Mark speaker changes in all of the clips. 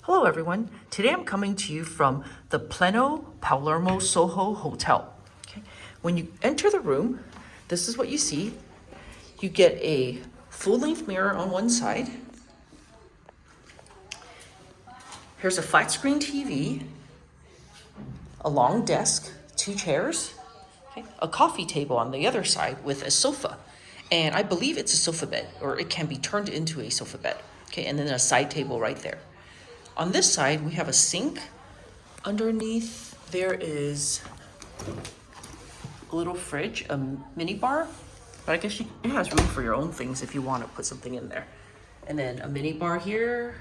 Speaker 1: Hello everyone. Today I'm coming to you from the Pleno Palermo Soho Hotel. Okay. When you enter the room, this is what you see. You get a full-length mirror on one side. Here's a flat screen TV, a long desk, 2 chairs, okay, a coffee table on the other side with a sofa. And I believe it's a sofa bed, or it can be turned into a sofa bed. Okay, and then a side table right there. On this side, we have a sink. Underneath, there is a little fridge, a mini bar. But I guess it has room for your own things if you want to put something in there. And then a mini bar here,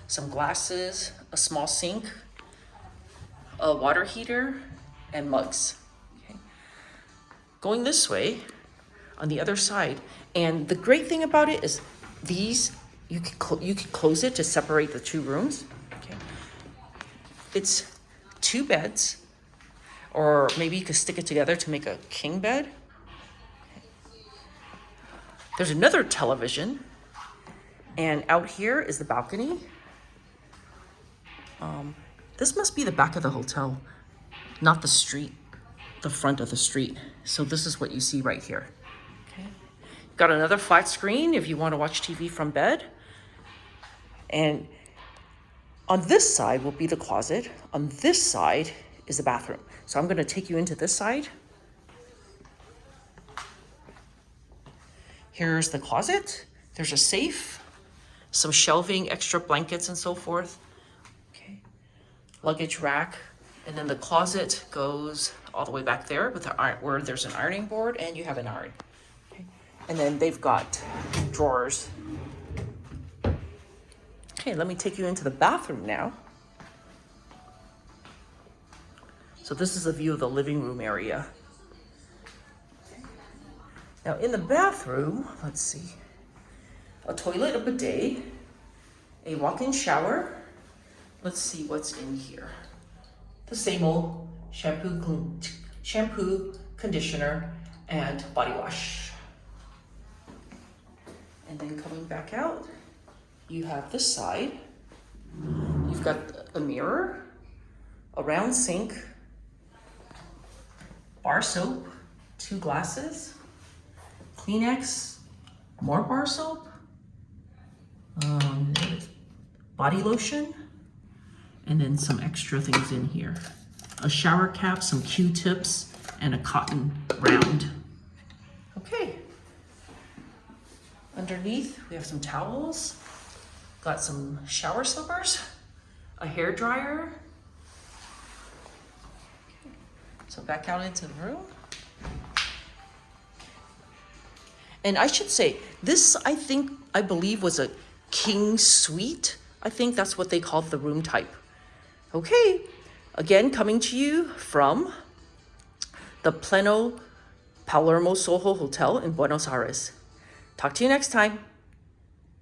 Speaker 1: some glasses, a small sink, a water heater, and mugs. Okay. Going this way, on the other side, and the great thing about it is these, you can close it to separate the 2 rooms. Okay. It's 2 beds, or maybe you could stick it together to make a king bed. Okay. There's another television, and out here is the balcony. This must be the back of the hotel, not the street, the front of the street. So this is what you see right here. Okay. Got another flat screen if you want to watch TV from bed. And on this side will be the closet. On this side is the bathroom. So I'm going to take you into this side. Here's the closet. There's a safe, some shelving, extra blankets and so forth. Okay. Luggage rack. And then the closet goes all the way back there with where there's an ironing board and you have an iron. Okay. And then they've got drawers. Okay, let me take you into the bathroom now. So this is a view of the living room area. Now in the bathroom, let's see, a toilet, a bidet, a walk-in shower. Let's see what's in here. The same old shampoo, conditioner, and body wash. And then coming back out, you have this side. You've got a mirror, a round sink, bar soap, 2 glasses, Kleenex, more bar soap, body lotion, and then some extra things in here. A shower cap, some Q-tips, and a cotton round. Okay. Underneath, we have some towels. Got some shower slippers, a hair dryer. Okay. So back out into the room. And I should say, this I believe was a king suite. I think that's what they called the room type. Okay, again, coming to you from the Pleno Palermo Soho Hotel in Buenos Aires. Talk to you next time.